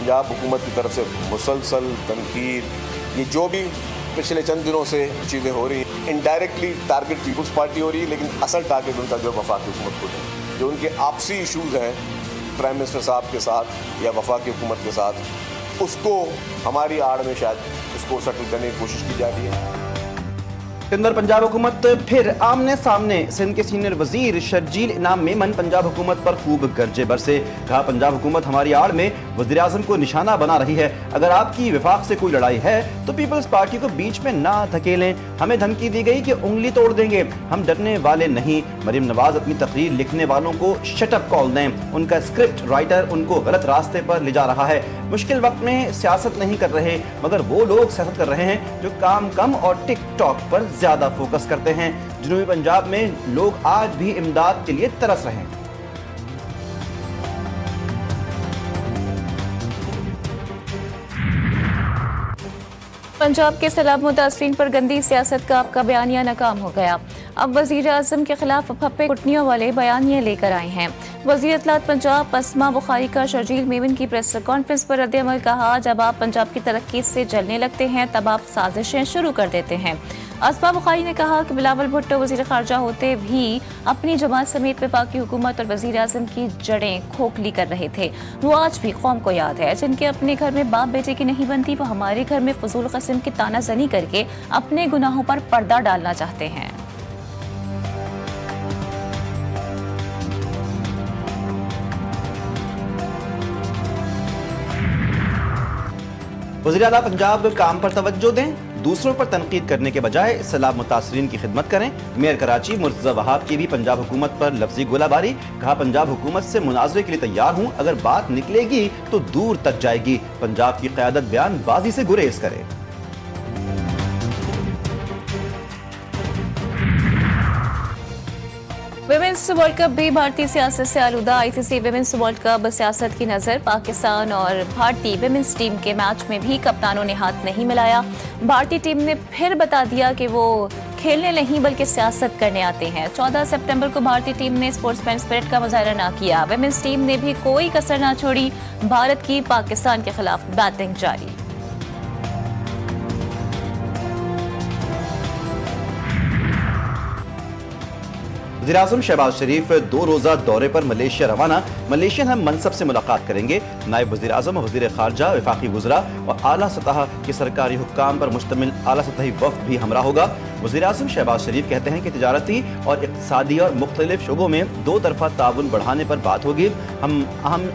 पंजाब हुकूमत की तरफ से मुसलसल तनकीद, ये जो भी पिछले चंद दिनों से चीज़ें हो रही हैं, इनडायरेक्टली टारगेट पीपल्स पार्टी हो रही है, लेकिन असल टारगेट उनका जो वफाकी हुकूमत को है, जो उनके आपसी इशूज़ हैं प्राइम मिनिस्टर साहब के साथ या वफाकी हुकूमत के साथ, उसको हमारी आड़ में शायद उसको सेटल करने की कोशिश की जा रही है। अंदर पंजाब हुकूमत फिर आमने सामने। सिंध के सीनियर वजीर शर्जील इनाम मेमन पंजाब हुकूमत पर खूब गरजे बरसे। कहा, पंजाब हुकूमत हमारी आड़ में वज़ीर आज़म को निशाना बना रही है। अगर आपकी विफाक से कोई लड़ाई है तो पीपल्स पार्टी को बीच में ना धकेलें। हमें धमकी दी गई कि उंगली तोड़ देंगे, हम डरने वाले नहीं। मरीम नवाज अपनी तकरीर लिखने वालों को शटअप कॉल दें। उनका स्क्रिप्ट राइटर उनको गलत रास्ते पर ले जा रहा है। मुश्किल वक्त में सियासत नहीं कर रहे, मगर वो लोग सियासत कर रहे हैं जो काम कम और टिक टॉक पर ज्यादा फोकस करते हैं। जनूबी पंजाब में लोग आज भी इमदाद के लिए तरस रहे हैं। पंजाब के सैलाब मुतासरीन पर गंदी सियासत का आपका बयानिया नाकाम हो गया। अब वजीर आज़म के खिलाफ फप्पे कुटनियों वाले बयानिए लेकर आए हैं। वजीर इत्तलात पंजाब अस्मा बुखारी का शर्जील मेमन की प्रेस कॉन्फ्रेंस पर रद्द-ए-अमल। कहा, जब आप पंजाब की तरक्की से जलने लगते हैं तब आप साजिशें शुरू कर देते हैं। अस्मा बुखारी ने कहा कि बिलावल भुट्टो वजीर खारजा होते भी अपनी जमात समेत वफाकी हुकूमत और वजीर आज़म की जड़ें खोखली कर रहे थे। वो आज भी कौम को याद है। जिनके अपने घर में बाप बेटे की नहीं बनती, वो हमारे घर में फजूल किस्म की तानाजनी करके अपने गुनाहों पर पर्दा डालना चाहते हैं। वज़ीर आला पंजाब काम पर तवज्जो दें, दूसरों पर तनकीद करने के बजाय सैलाब मुतासरीन की खिदमत करें। मेयर कराची मुर्तज़ा वहाब की भी पंजाब हुकूमत पर लफ्जी गोलाबारी। कहा, पंजाब हुकूमत से मुनाज़रे के लिए तैयार हूँ, अगर बात निकलेगी तो दूर तक जाएगी। पंजाब की क़यादत बयानबाजी से गुरेज करे। विमेंस वर्ल्ड कप भी भारतीय सियासत से आलूदा। आईसीसी विमेंस वर्ल्ड कप सियासत की नजर। पाकिस्तान और भारतीय विमेंस टीम के मैच में भी कप्तानों ने हाथ नहीं मिलाया। भारतीय टीम ने फिर बता दिया कि वो खेलने नहीं बल्कि सियासत करने आते हैं। 14 सितंबर को भारतीय टीम ने स्पोर्ट्समैन स्पिरिट का मुजाहरा ना किया। विमेंस टीम ने भी कोई कसर ना छोड़ी। भारत की पाकिस्तान के खिलाफ बैटिंग जारी। वज़ीर आज़म शहबाज शरीफ 2 रोज़ा दौरे पर मलेशिया रवाना। मलेशियन हम मनसब से मुलाकात करेंगे। नायब वज़ीर आज़म, वज़ीर खारजा, वफाकी वज़रा और आला सतह के सरकारी हुक्काम पर मुश्तमिल आला सतही वफ़द भी हमरा होगा। वज़ीर आज़म शहबाज शरीफ कहते हैं कि तिजारती और इक़्तिसादी और मुख्तलिफ शोबों में 2 तरफ़ा ताउन बढ़ाने पर बात होगी। हम अहम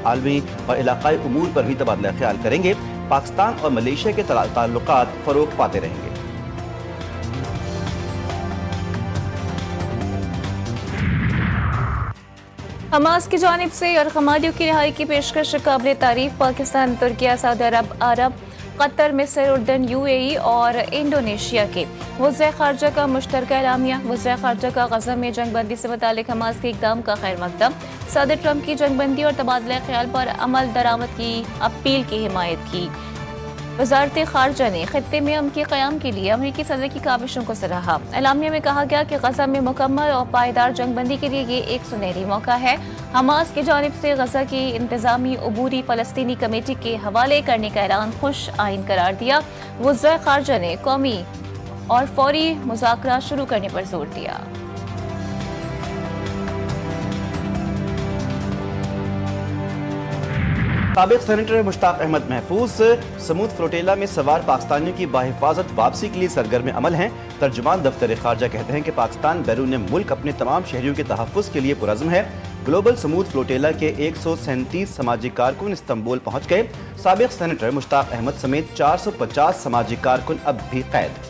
आलमी और इलाक़ाई उमूर पर भी तबादला ख्याल करेंगे। पाकिस्तान और मलेशिया के ताल्लुकात फ़रोग़ पाते रहेंगे। हमास की जानिब से यरग़मालियों की रिहाई की पेशकश काबिल तारीफ। पाकिस्तान, तुर्किया, सऊदी अरब, कतर, मिस्र, उर्दन, यूएई और इंडोनेशिया के वज़ीर ख़ारजा का मुश्तरका एलामिया। वज़ीर ख़ारजा का गज़ा में जंगबंदी से मुतालिक हमास के इक़दाम का खैर मक़दम। सदर ट्रंप की जंगबंदी और तबादला ख्याल पर अमल दरामद की अपील की हिमायत की। वज़ारत ख़ारजा ने ख़ित्ते में अमन के क़याम के लिए अमरीकी सदर की काविशों को सराहा। एलामिया में कहा गया कि गज़ा में मुकम्मल और पायदार जंगबंदी के लिए ये एक सुनहरी मौका है। हमास की जानिब से गज़ा की इंतज़ामी अबूरी फ़लस्तीनी कमेटी के हवाले करने का ऐलान खुश आइन करार दिया। वज़ीर ख़ारजा ने कौमी और फौरी मुज़ाकरा शुरू करने पर जोर दिया। साबिक़ सेनेटर मुश्ताक अहमद महफूज समूद फ्लोटेला में सवार पाकिस्तानियों की बाहिफाजत वापसी के लिए सरगर्म अमल हैं। तर्जुमान दफ्तर खारजा कहते हैं कि पाकिस्तान बैरून मुल्क अपने तमाम शहरियों के तहफ़्फ़ुज़ के लिए पुरज़्म है। ग्लोबल समूद फ्लोटेला के 137 समाजी कारकुन इस्तांबुल पहुँच गए। साबिक़ सेनेटर मुश्ताक अहमद समेत 450 समाजी कारकुन अब भी कैद।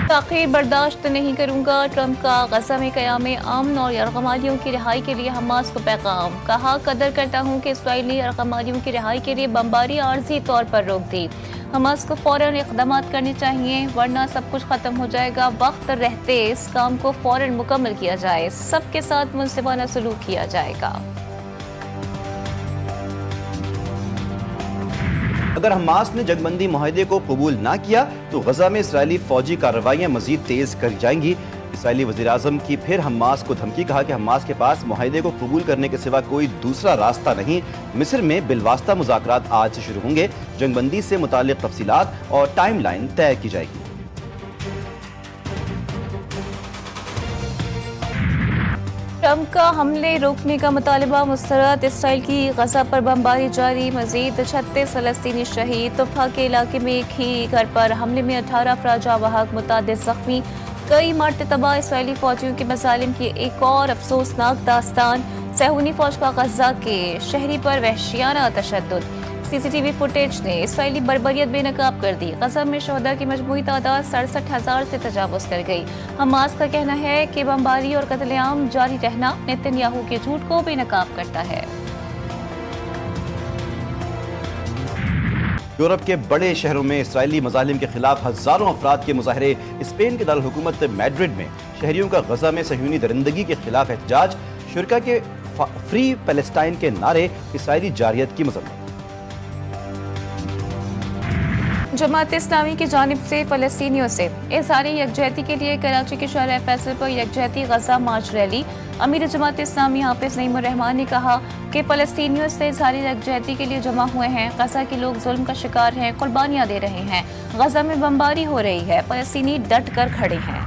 ताख़ीर बर्दाश्त नहीं करूंगा। ट्रंप का गज़ा में क़याम अमन और यरग़मालियों की रिहाई के लिए हमास को पैगाम। कहा, कदर करता हूँ कि इसराइल ने यरग़मालियों की रिहाई के लिए बमबारी आर्जी तौर पर रोक दी। हमास को फ़ौरन इक़दामात करने चाहिए, वरना सब कुछ ख़त्म हो जाएगा। वक्त रहते इस काम को फ़ौरन मुकम्मल किया जाए। सबके साथ मुनसिफ़ाना सलूक किया जाएगा। अगर हमास ने जंगबंदी मुआहदे को कबूल ना किया तो गजा में इसराइली फौजी कार्रवाइयां मजीद तेज कर जाएंगी। اسرائیلی وزیراعظم کی پھر حماس کو دھمکی، کہا کہ حماس کے پاس معاہدے کو قبول کرنے کے سوا کوئی دوسرا راستہ نہیں۔ مصر میں بالواسطہ مذاکرات آج سے شروع ہوں گے، جنگ بندی سے متعلق تفصیلات اور ٹائم لائن طے کی جائے گی۔ ٹرمپ کا حملے روکنے کا مطالبہ مسترد، اسرائیل کی غزہ پر بمباری جاری، مزید 36 فلسطینی شہید۔ طفح کے علاقے میں ایک ہی گھر پر حملے میں 18 افراد جاں بحق، متعدد زخمی، کئی مرد تباہ۔ اسرائیلی فوجیوں کے مظالم کی ایک اور افسوسناک داستان، صہیونی فوج کا غزہ کے شہری پر وحشیانہ تشدد۔ سی سی ٹی وی فوٹیج نے اسرائیلی بربریت بے نقاب کر دی، غزہ میں شہداء کی مجموعی تعداد 67,000 سے تجاوز کر گئی۔ حماس کا کہنا ہے کہ بمباری اور قتل عام جاری رہنا نیتن یاہو کے جھوٹ کو بے نقاب کرتا ہے۔ یورپ کے بڑے شہروں میں اسرائیلی مظالم کے خلاف ہزاروں افراد کے مظاہرے، اسپین کے دارالحکومت میڈرڈ میں شہریوں کا غزہ میں صہیونی درندگی کے خلاف احتجاج، شرکا کے فری پیلسٹائن کے نعرے، اسرائیلی جارحیت کی مذمت۔ جماعت اسلامی کی جانب سے فلسطینیوں سے اظہار یکجہتی کے لیے کراچی کے شارع فیصل پر یکجہتی غزہ مارچ ریلی۔ امیر جماعت اسلامی حافظ نعیم الرحمان نے کہا کہ فلسطینیوں سے اظہار یکجہتی کے لیے جمع ہوئے ہیں، غزہ کے لوگ ظلم کا شکار ہیں، قربانیاں دے رہے ہیں، غزہ میں بمباری ہو رہی ہے، فلسطینی ڈٹ کر کھڑے ہیں۔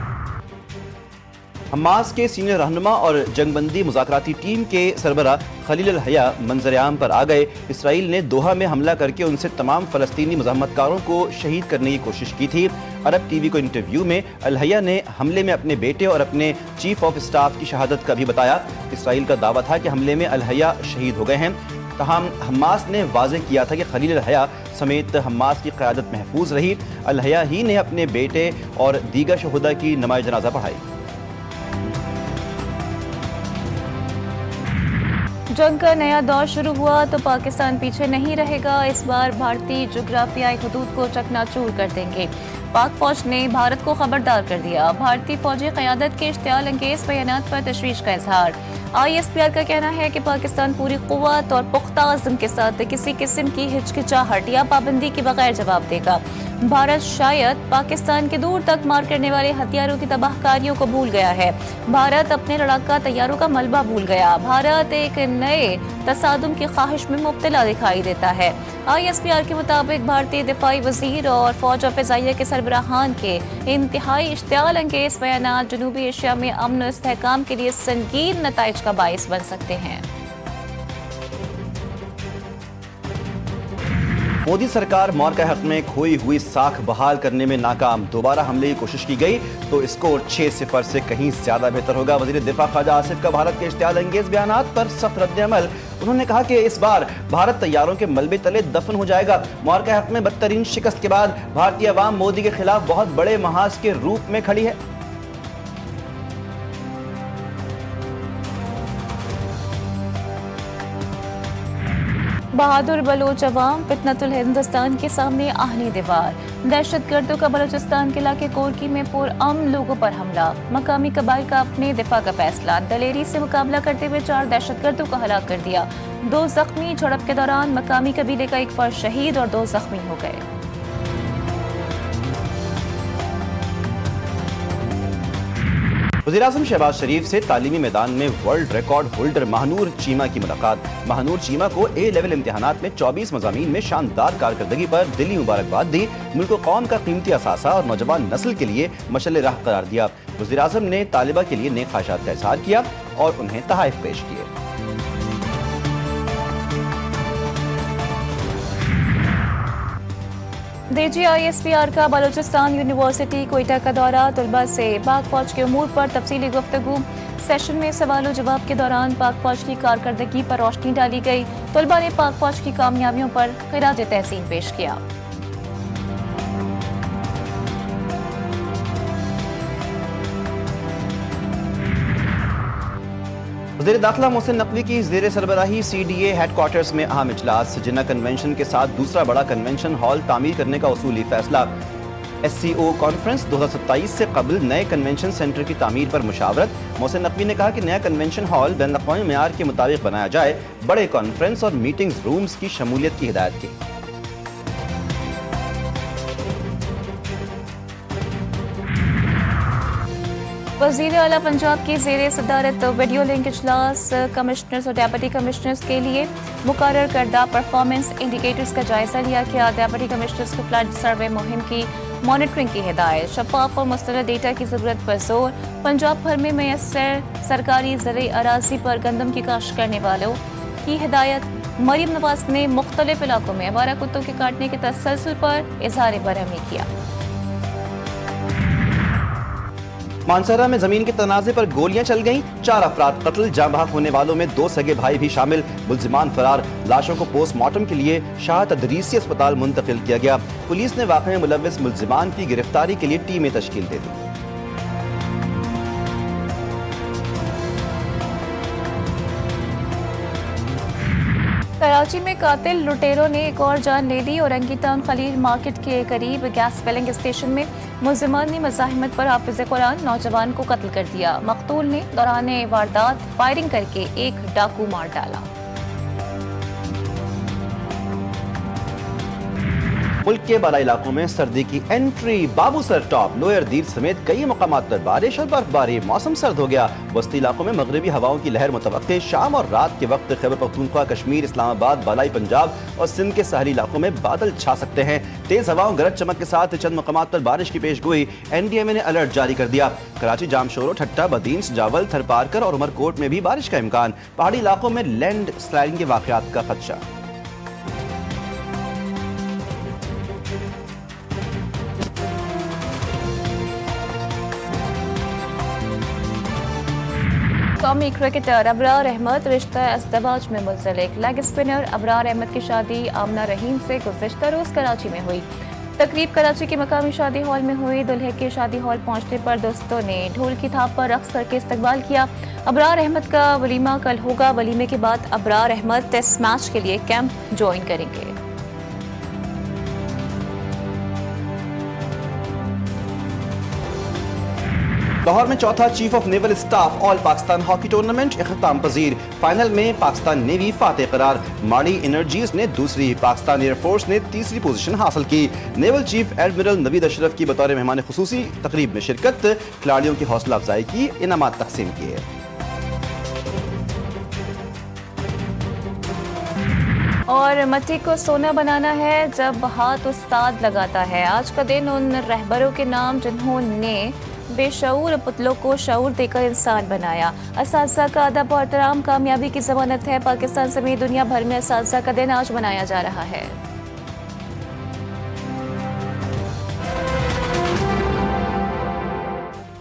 حماس کے سینئر رہنما اور جنگ بندی مذاکراتی ٹیم کے سربراہ خلیل الحیا منظر عام پر آ گئے۔ اسرائیل نے دوحہ میں حملہ کر کے ان سے تمام فلسطینی مزاحمت کاروں کو شہید کرنے کی کوشش کی تھی۔ عرب ٹی وی کو انٹرویو میں الحیا نے حملے میں اپنے بیٹے اور اپنے چیف آف اسٹاف کی شہادت کا بھی بتایا۔ اسرائیل کا دعویٰ تھا کہ حملے میں الحیا شہید ہو گئے ہیں، تاہم حماس نے واضح کیا تھا کہ خلیل الحیا سمیت حماس کی قیادت محفوظ رہی۔ الحیا ہی نے اپنے بیٹے اور دیگر شہداء کی نماز جنازہ پڑھائی۔ جنگ کا نیا دور شروع ہوا تو پاکستان پیچھے نہیں رہے گا، اس بار بھارتی جغرافیائی حدود کو چکنا چور کر دیں گے، پاک فوج نے بھارت کو خبردار کر دیا۔ بھارتی فوجی قیادت کے اشتعال انگیز بیانات پر تشویش کا اظہار۔ آئی ایس پی آر کا کہنا ہے کہ پاکستان پوری قوت اور پختہ عزم کے ساتھ کسی قسم کی ہچکچاہٹ یا پابندی کے بغیر جواب دے گا۔ بھارت شاید پاکستان کے دور تک مار کرنے والے ہتھیاروں کی تباہ کاریوں کو بھول گیا ہے، بھارت اپنے لڑاکا طیاروں کا ملبہ بھول گیا، بھارت ایک نئے تصادم کی خواہش میں مبتلا دکھائی دیتا ہے۔ آئی ایس پی آر کے مطابق بھارتی دفاعی وزیر اور فوج و فضائیہ کے سربراہان کے انتہائی اشتعال انگیز بیانات جنوبی ایشیا میں امن و استحکام کے لیے سنگین نتائج کا باعث بن سکتے ہیں۔ مودی سرکار مورکہ حق میں کھوئی ہوئی ساکھ بحال کرنے میں ناکام، دوبارہ حملے کی کوشش کی گئی تو اسکور 6-0 سے کہیں زیادہ بہتر ہوگا۔ وزیر دفاع خواجہ آصف کا بھارت کے اشتعال انگیز بیانات پر سخت رد عمل۔ انہوں نے کہا کہ اس بار بھارت طیاروں کے ملبے تلے دفن ہو جائے گا۔ مورکہ حق میں بدترین شکست کے بعد بھارتی عوام مودی کے خلاف بہت بڑے محاذ کے روپ میں کھڑی ہے۔ بہادر بلوچ عوام فتنۃ الہندوستان کے سامنے آہنی دیوار، دہشت گردوں کا بلوچستان کے علاقے کورکی میں پرامن لوگوں پر حملہ، مقامی قبائل کا اپنے دفاع کا فیصلہ، دلیری سے مقابلہ کرتے ہوئے 4 دہشت گردوں کو ہلاک کر دیا، 2 زخمی، جھڑپ کے دوران مقامی قبیلے کا ایک فرد شہید اور 2 زخمی ہو گئے۔ وزیراعظم شہباز شریف سے تعلیمی میدان میں world record holder Mahnoor Cheema کی ملاقات۔ ماہنور چیمہ کو اے لیول امتحانات میں 24 مضامین میں شاندار کارکردگی پر دلی مبارکباد دی، ملک و قوم کا قیمتی اثاثہ اور نوجوان نسل کے لیے مشعل راہ قرار دیا۔ وزیراعظم نے طالبہ کے لیے نیک خواہشات کا اظہار کیا اور انہیں تحائف پیش کیے۔ D G I S P R کا بلوچستان یونیورسٹی کوئٹہ کا دورہ، طلباء سے پاک فوج کے امور پر تفصیلی گفتگو۔ سیشن میں سوال و جواب کے دوران پاک فوج کی کارکردگی پر روشنی ڈالی گئی، طلباء نے پاک فوج کی کامیابیوں پر خراج تحسین پیش کیا۔ وزیر داخلہ محسن نقوی کی زیر سربراہی C D A headquarters میں اہم اجلاس، جنہ کنونشن کے ساتھ دوسرا بڑا کنونشن ہال تعمیر کرنے کا اصولی فیصلہ۔ ایس سی او کانفرنس 2027 سے قبل نئے کنونشن سینٹر کی تعمیر پر مشاورت۔ محسن نقوی نے کہا کہ نیا کنونشن ہال بین الاقوامی معیار کے مطابق بنایا جائے، بڑے کانفرنس اور میٹنگز رومز کی شمولیت کی ہدایت کی۔ वज़ीर आला पंजाब की ज़ेर सदारत वीडियो लिंक इजलास कमिश्नर्स और डेप्यूटी कमिश्नर्स के लिए मुकर्रर करदा परफॉर्मेंस इंडिकेटर्स का जायजा लिया गया। डेप्यूटी कमिश्नर्स को फ्लड सर्वे मुहिम की मॉनिटरिंग की हिदायत। शफाफ और मुस्तनद डेटा की ज़रूरत पर जोर। पंजाब भर में मैसर सरकारी ज़रई अराज़ी पर गंदम की काश्त करने वालों की हिदायत। मरीम नवाज ने मुख्तलिफ इलाकों में आवारा कुत्तों के काटने के तसलसल पर इजहार बरहमी किया। मानसरा में जमीन के तनाज़े पर गोलियां चल गईं, 4 अफराद कत्ल, जाँ बहक होने वालों में 2 सगे भाई भी शामिल, मुल्जिमान फरार। लाशों को पोस्टमार्टम के लिए शाह तदरीसी अस्पताल मुंतकिल किया गया। पुलिस ने वाक़े में मुलव्विस मुल्जिमान की गिरफ्तारी के लिए टीमें तश्कील दे दी। कराची में कातिल लुटेरों ने एक और जान ले ली। औरंगी टाउन खलील मार्केट के करीब गैस फिलिंग स्टेशन में मुल्जिमान ने मज़ाहिमत पर हाफिज़ कुरान नौजवान को कत्ल कर दिया। मकतूल ने दौरान वारदात फायरिंग करके एक डाकू मार डाला। मुल्क के बाला इलाकों में सर्दी की एंट्री। बाबूसर टॉप, लोअर दीर समेत कई मकामात पर बारिश और बर्फबारी। मौसम सर्द हो गया। वस्ती इलाकों में मगरबी हवाओं की लहर मुतवक्के। शाम और रात के वक्त खैबर पख्तूनख्वा, कश्मीर, इस्लामाबाद, बालाई पंजाब और सिंध के साहली इलाकों में बादल छा सकते हैं। तेज हवाओं, गरज चमक के साथ चंद मकामात पर बारिश की पेशगोई। NDMA ने अलर्ट जारी कर दिया। कराची, जामशोरो, ठट्टा, बदीन, जावल, थरपारकर और उमरकोट में भी बारिश का इम्कान। पहाड़ी इलाकों में लैंड स्लाइडिंग के वाक़यात का खदशा। कौमी क्रिकेटर अबरार अहमद रिश्ता अज़दवाज में मुंसलिक। लेग स्पिनर अबरार अहमद की शादी आमना रहीम से गुज़िश्ता रोज़ कराची में हुई। तकरीब कराची के मकामी शादी हॉल में हुई। दुल्हे के शादी हॉल पहुंचने पर दोस्तों ने ढोल की थाप पर रक्स करके इस्तकबाल किया। अबरार अहमद का वलीमा कल होगा। वलीमे के बाद अबरार अहमद टेस्ट मैच के लिए कैंप ज्वाइन करेंगे। लाहौर में चौथा chief of naval staff all Pakistan hockey tournament इख्तिताम पजीर। फाइनल में पाकिस्तान नेवी फातेह करार। माड़ी एनर्जीज ने दूसरी, पाकिस्तान एयरफोर्स ने तीसरी पोजीशन हासिल की। Naval chief admiral Naveed Ashraf की बतौर मेहमान खुसूसी तकरीब में शिरकत। खिलाड़ियों की हौसला अफजाई की, इनामात तकसीम किए। और मट्टी को सोना बनाना है जब हाथ उस्ताद लगाता है। आज का दिन उन रहबरों के नाम जिन्होंने बेशऊर पुतलों को शऊर देकर इंसान बनाया। असातिज़ा का अदब और एहतराम कामयाबी की ज़मानत है। पाकिस्तान समेत दुनिया भर में असातिज़ा का दिन आज मनाया जा रहा है।